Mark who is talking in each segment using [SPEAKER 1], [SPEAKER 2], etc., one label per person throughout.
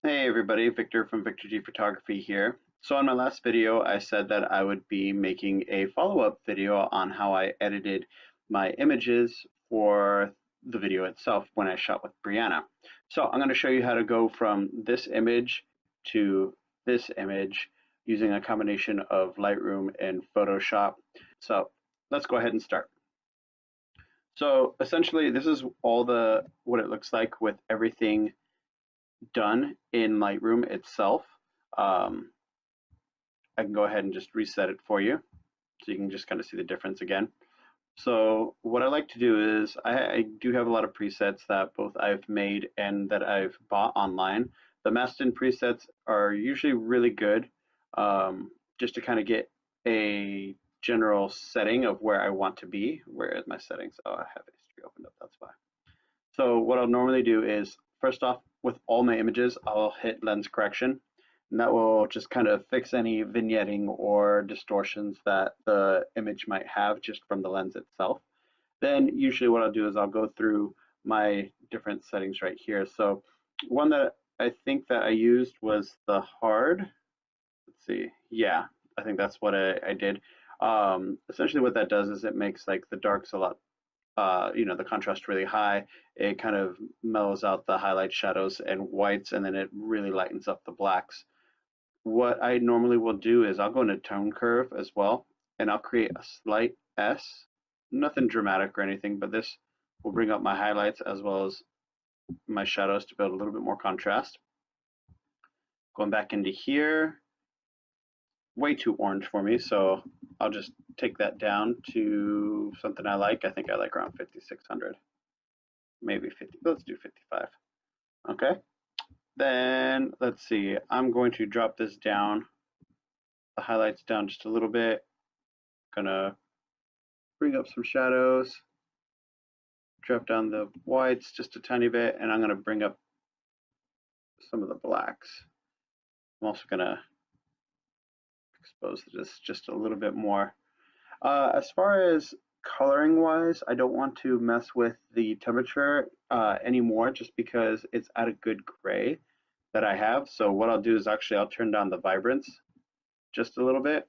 [SPEAKER 1] Hey everybody, Victor from Victor G Photography here. So in my last video, I said that I would be making a follow-up video on how I edited my images for the video itself when I shot with Breanna. So I'm going to show you how to go from this image to this image using a combination of Lightroom and Photoshop. So let's go ahead and start. So essentially, this is all what it looks like with everything done in Lightroom itself. Um, I can go ahead and just reset it for you so you can just kind of see the difference again. So what I like to do is I do have a lot of presets that both I've made and that I've bought online. The Mastin presets are usually really good, just to kind of get a general setting of where I want to be. Where is my settings? Oh, I have history opened up, that's why. So what I'll normally do is, first off, with all my images, I'll hit lens correction, and that will just kind of fix any vignetting or distortions that the image might have just from the lens itself. Then usually what I'll do is I'll go through my different settings right here. So one that I think that I used was the hard. Let's see. Yeah, I think that's what I did. Essentially what that does is it makes like the darks a lot the contrast really high. It kind of mellows out the highlights, shadows, and whites, and then it really lightens up the blacks. What I normally will do is I'll go into tone curve as well, and I'll create a slight S, nothing dramatic or anything, but this will bring up my highlights as well as my shadows to build a little bit more contrast. Going back into here, way too orange for me, so I'll just take that down to something I like. I think I like around 5600. Maybe 50, let's do 55. Okay, then let's see, I'm going to drop this down, the highlights down just a little bit. Gonna bring up some shadows, drop down the whites just a tiny bit, and I'm gonna bring up some of the blacks. I'm also gonna expose this just a little bit more. As far as coloring wise, I don't want to mess with the temperature anymore just because it's at a good gray that I have. So what I'll do is actually I'll turn down the vibrance just a little bit,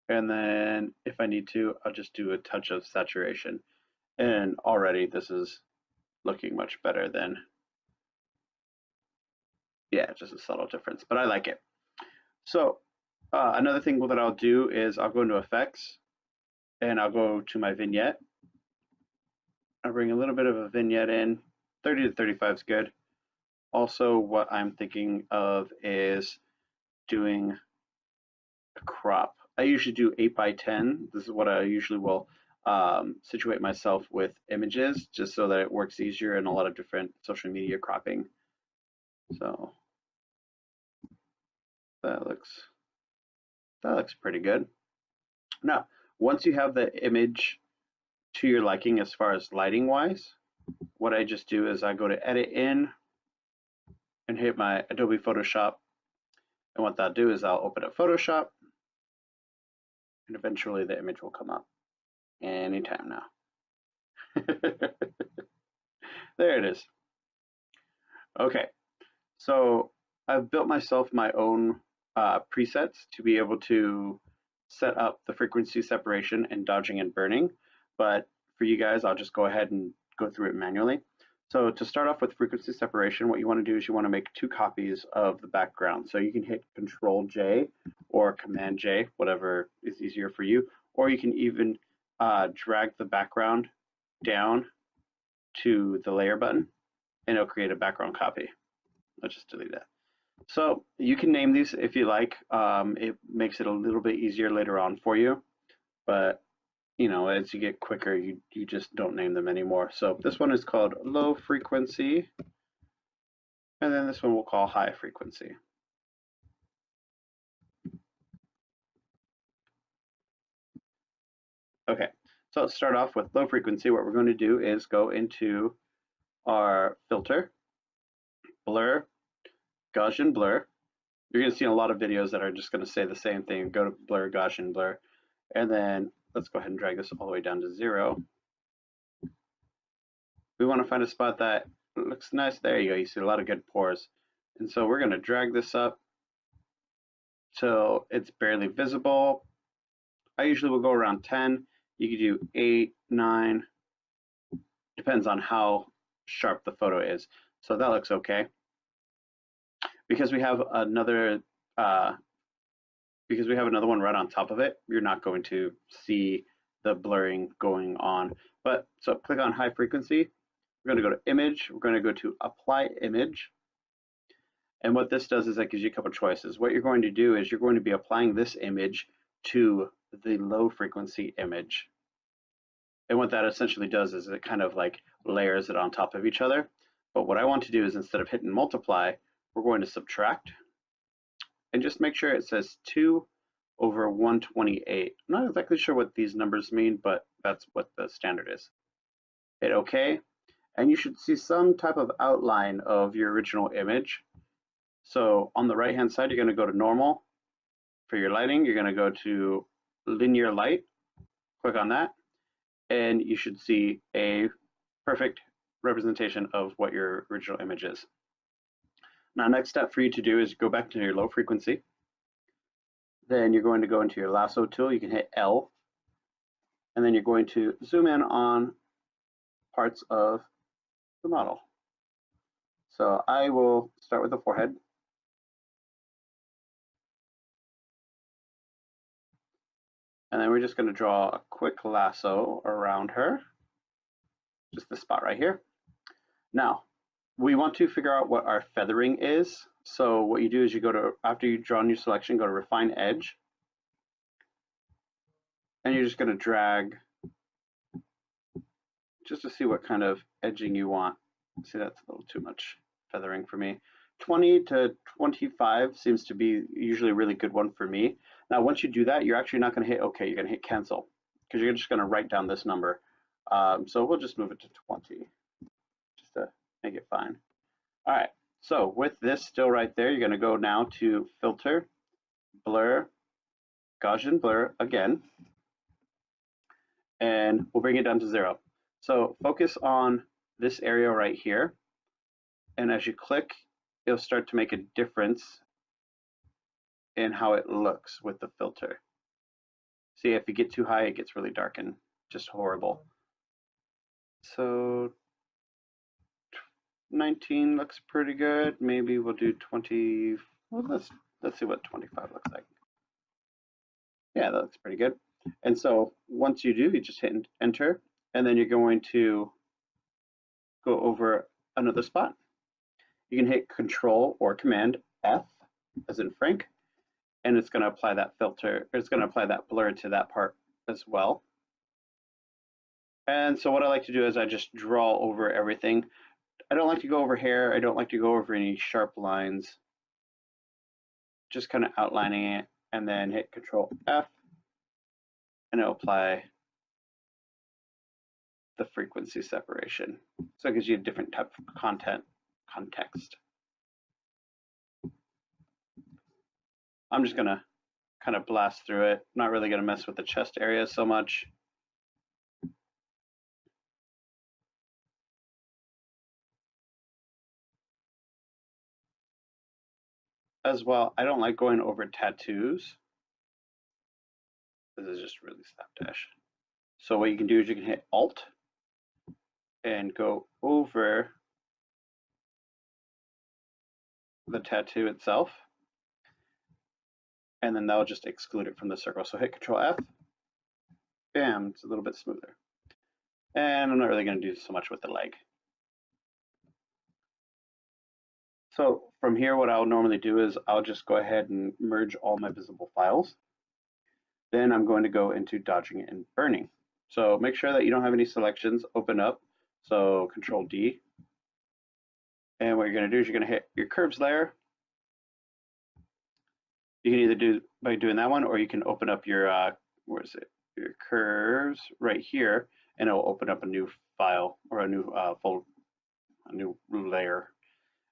[SPEAKER 1] and then if I need to, I'll just do a touch of saturation. And already this is looking much better than, yeah, just a subtle difference, but I like it. So another thing that I'll do is I'll go into effects and I'll go to my vignette. I'll bring a little bit of a vignette in. 30 to 35 is good. Also, what I'm thinking of is doing a crop. I usually do 8 by 10. This is what I usually will situate myself with images, just so that it works easier in a lot of different social media cropping. So that looks pretty good. Now, once you have the image to your liking as far as lighting wise, what I just do is I go to edit in and hit my Adobe Photoshop. And what that'll do is I'll open up Photoshop, and eventually the image will come up anytime now. There it is. Okay, so I've built myself my own presets to be able to set up the frequency separation and dodging and burning. But for you guys, I'll just go ahead and go through it manually. So to start off with frequency separation, what you want to do is you want to make 2 copies of the background. So you can hit Control J or Command J, whatever is easier for you, or you can even drag the background down to the layer button and it'll create a background copy. Let's just delete that. So you can name these if you like. It makes it a little bit easier later on for you, but as you get quicker, you just don't name them anymore. So this one is called low frequency, and then this one we'll call high frequency. Okay, so let's start off with low frequency. What we're going to do is go into our filter, blur, Gaussian blur. You're going to see a lot of videos that are just going to say the same thing. Go to blur, Gaussian blur, and then let's go ahead and drag this all the way down to 0. We want to find a spot that looks nice. There you go. You see a lot of good pores. And so we're going to drag this up till it's barely visible. I usually will go around 10. You could do 8, 9, depends on how sharp the photo is. So that looks okay. Because we have another one right on top of it, you're not going to see the blurring going on. But so click on high frequency. We're going to go to image. We're going to go to apply image. And what this does is that gives you a couple choices. What you're going to do is you're going to be applying this image to the low frequency image. And what that essentially does is it kind of like layers it on top of each other. But what I want to do is instead of hitting multiply, we're going to subtract and just make sure it says 2 over 128. I'm not exactly sure what these numbers mean, but that's what the standard is. Hit OK, and you should see some type of outline of your original image. So on the right hand side, you're going to go to normal. For your lighting, you're going to go to linear light, click on that, and you should see a perfect representation of what your original image is. Now, next step for you to do is go back to your low frequency. Then you're going to go into your lasso tool. You can hit L, and then you're going to zoom in on parts of the model. So I will start with the forehead. And then we're just going to draw a quick lasso around her, just this spot right here. Now, we want to figure out what our feathering is. So what you do is you go to, after you draw a new selection, go to refine edge. And you're just going to drag just to see what kind of edging you want. See, that's a little too much feathering for me. 20 to 25 seems to be usually a really good one for me. Now, once you do that, you're actually not going to hit OK. You're going to hit cancel because you're just going to write down this number. So we'll just move it to 20 just to make it fine. All right. So with this still right there, you're going to go now to filter, blur, Gaussian blur again, and we'll bring it down to 0. So focus on this area right here. And as you click, it'll start to make a difference in how it looks with the filter. See, if you get too high, it gets really dark and just horrible. So 19 looks pretty good. Maybe we'll do 20. Well, let's see what 25 looks like. Yeah, that looks pretty good. And so once you do, you just hit enter, and then you're going to go over another spot. You can hit Control or Command F, as in Frank, and it's going to apply that filter, it's going to apply that blur to that part as well. And so what I like to do is I just draw over everything. I don't like to go over hair. I don't like to go over any sharp lines. Just kind of outlining it, and then hit Control F, and it'll apply the frequency separation. So it gives you a different type of context. I'm just gonna kind of blast through it. Not really gonna mess with the chest area so much. As well, I don't like going over tattoos. This is just really slapdash. So what you can do is you can hit Alt and go over the tattoo itself, and then that'll just exclude it from the circle. So hit Control F, bam, it's a little bit smoother. And I'm not really going to do so much with the leg. So from here, what I'll normally do is I'll just go ahead and merge all my visible files. Then I'm going to go into dodging and burning. So make sure that you don't have any selections open up. So Control D. And what you're going to do is you're going to hit your curves layer. You can either do by doing that one, or you can open up your where is it? Your curves right here, and it will open up a new file or a new folder, a new layer.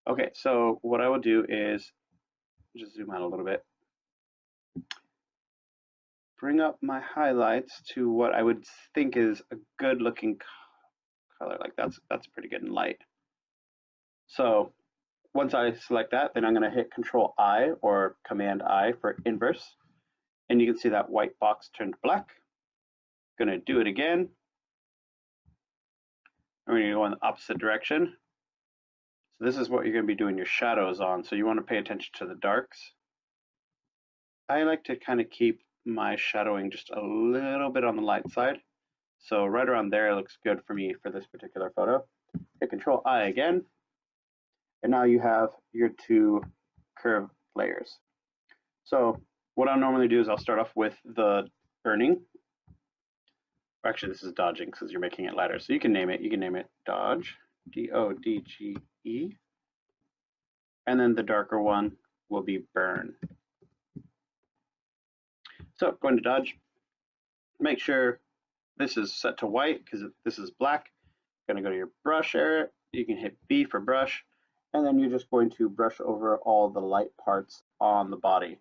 [SPEAKER 1] Okay, so what I will do is just zoom out a little bit. Bring up my highlights to what I would think is a good looking color. Like that's pretty good in light. So once I select that, then I'm going to hit Control I or Command I for inverse. And you can see that white box turned black. Going to do it again. I'm going to go in the opposite direction. So this is what you're going to be doing your shadows on. So you want to pay attention to the darks. I like to kind of keep my shadowing just a little bit on the light side. So right around there looks good for me for this particular photo. Hit Control I again. And now you have your two curve layers. So what I'll normally do is I'll start off with the burning. Actually, this is dodging because you're making it lighter. So you can name it. You can name it Dodge, D-O-D-G-E. And then the darker one will be Burn. So going to Dodge, make sure this is set to white because this is black. Going to go to your brush area. You can hit B for brush. And then you're just going to brush over all the light parts on the body.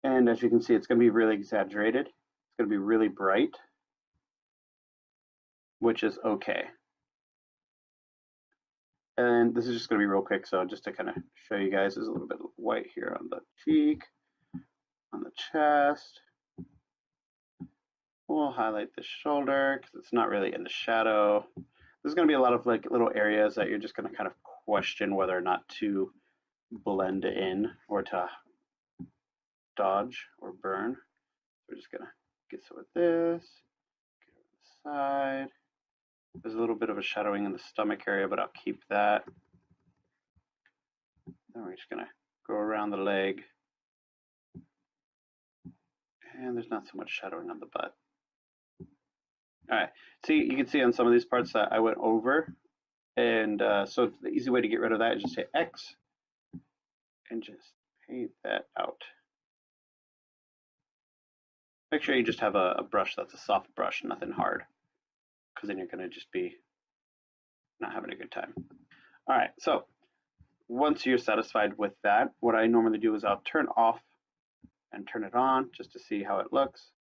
[SPEAKER 1] And as you can see, it's going to be really exaggerated. It's going to be really bright, which is okay. And this is just going to be real quick, so just to kind of show you guys, there's a little bit of white here on the cheek, on the chest. We'll highlight the shoulder because it's not really in the shadow. There's going to be a lot of like little areas that you're just going to kind of question whether or not to blend in or to dodge or burn. We're just going to get some of this, get over the side. There's a little bit of a shadowing in the stomach area, but I'll keep that. Then we're just going to go around the leg. And there's not so much shadowing on the butt. All right, see, you can see on some of these parts that I went over. And so the easy way to get rid of that is just hit X and just paint that out. Make sure you just have a brush that's a soft brush, nothing hard, because then you're going to just be not having a good time. All right, so once you're satisfied with that, what I normally do is I'll turn off and turn it on just to see how it looks.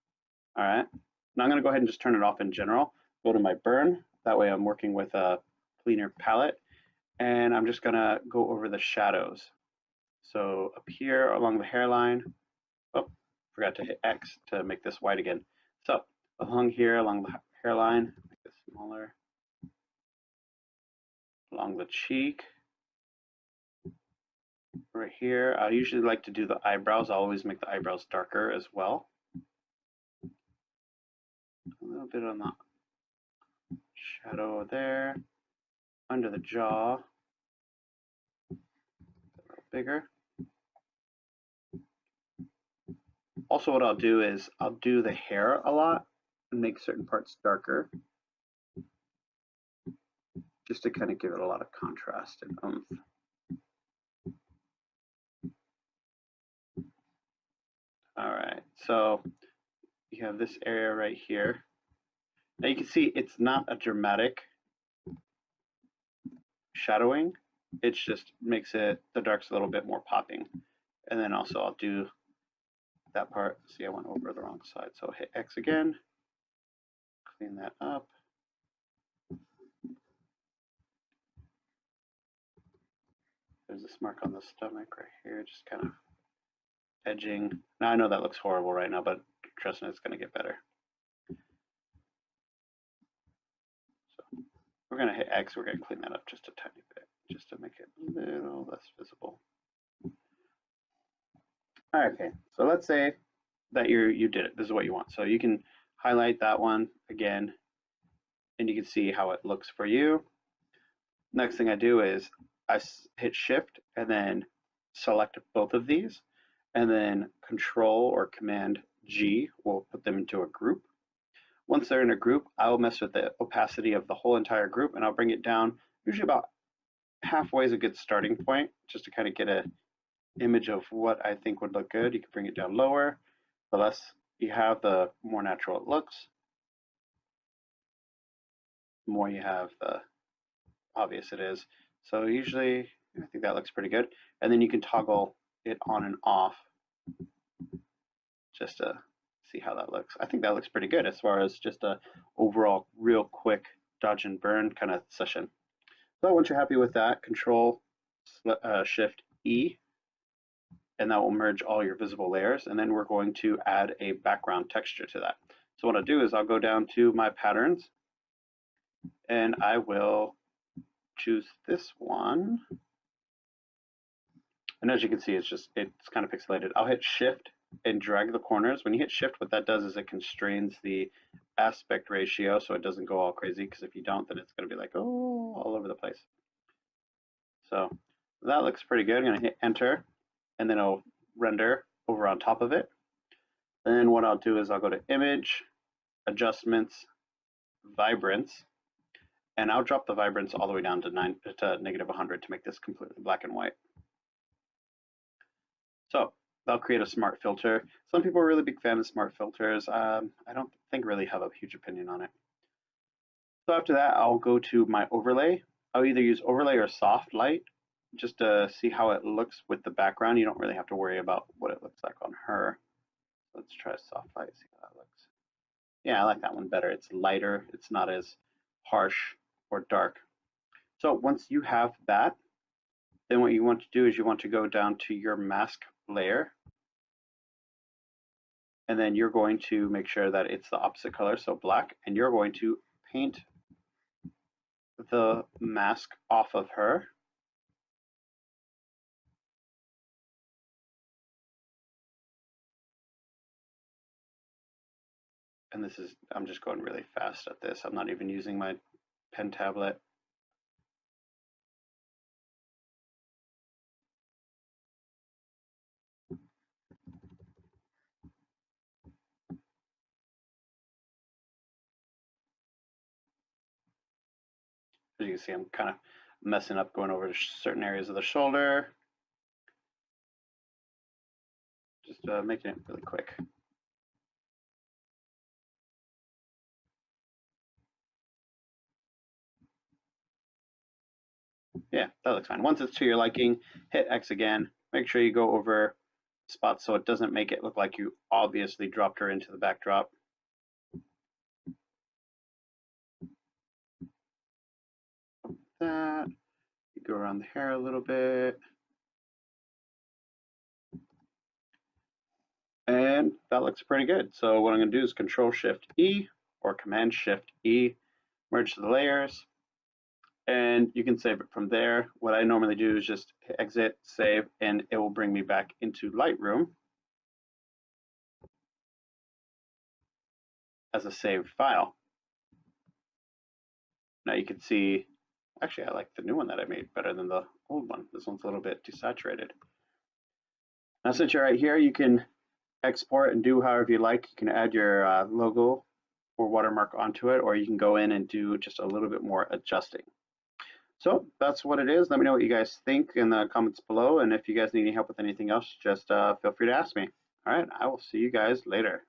[SPEAKER 1] All right, now I'm going to go ahead and just turn it off in general. Go to my burn. That way I'm working with a cleaner palette. And I'm just going to go over the shadows. So up here along the hairline, oh, forgot to hit X to make this white again. So along here, along the hairline, make this smaller. Along the cheek, right here. I usually like to do the eyebrows. I always make the eyebrows darker as well. A little bit on the shadow there. Under the jaw, a little bigger. Also, what I'll do is I'll do the hair a lot and make certain parts darker, just to kind of give it a lot of contrast and oomph. All right, so you have this area right here. Now you can see it's not a dramatic shadowing. It just makes it the darks a little bit more popping. And then also I'll do that part. See, I went over the wrong side, so hit X again, clean that up. There's this mark on the stomach right here, just kind of edging. Now I know that looks horrible right now, but trust me, it's going to get better. So we're going to hit X. We're going to clean that up just a tiny bit, just to make it a little less visible. All right, okay. So let's say that you did it. This is what you want. So you can highlight that one again, and you can see how it looks for you. Next thing I do is I hit Shift and then select both of these, and then Control or Command G will put them into a group. Once they're in a group, I'll mess with the opacity of the whole entire group, and I'll bring it down. Usually about halfway is a good starting point, just to kind of get an image of what I think would look good. You can bring it down lower. The less you have, the more natural it looks. The more you have, the obvious it is. So usually, I think that looks pretty good. And then you can toggle it on and off just to see how that looks. I think that looks pretty good as far as just a overall real quick dodge and burn kind of session. So once you're happy with that, Control Shift E, and that will merge all your visible layers. And then we're going to add a background texture to that. So what I'll do is I'll go down to my patterns and I will choose this one. And as you can see, it's kind of pixelated. I'll hit Shift and drag the corners. When you hit Shift, what that does is it constrains the aspect ratio so it doesn't go all crazy, because if you don't, then it's going to be like, oh, all over the place. So that looks pretty good. I'm going to hit Enter, and then I'll render over on top of it. Then what I'll do is I'll go to Image, Adjustments, Vibrance, and I'll drop the vibrance all the way down to -100 to make this completely black and white. So that'll create a smart filter. Some people are really big fans of smart filters. I don't think really have a huge opinion on it. So after that, I'll go to my overlay. I'll either use overlay or soft light just to see how it looks with the background. You don't really have to worry about what it looks like on her. Let's try soft light, see how that looks. Yeah, I like that one better. It's lighter. It's not as harsh or dark. So once you have that, then what you want to do is you want to go down to your mask layer, and then you're going to make sure that it's the opposite color, so black, and you're going to paint the mask off of her. And this is, I'm just going really fast at this. I'm not even using my pen tablet. As you can see, I'm kind of messing up going over certain areas of the shoulder. Just making it really quick. Yeah, that looks fine. Once it's to your liking, hit X again. Make sure you go over spots so it doesn't make it look like you obviously dropped her into the backdrop. That. You go around the hair a little bit. And that looks pretty good. So what I'm going to do is Control Shift E or Command Shift E, merge the layers, and you can save it from there. What I normally do is just exit, save, and it will bring me back into Lightroom as a saved file. Now you can see, actually I like the new one that I made better than the old one. This one's a little bit desaturated. Now since you're right here, you can export and do however you like. You can add your logo or watermark onto it, or you can go in and do just a little bit more adjusting. So that's what it is. Let me know what you guys think in the comments below, and if you guys need any help with anything else, just feel free to ask me. All right, I will see you guys later.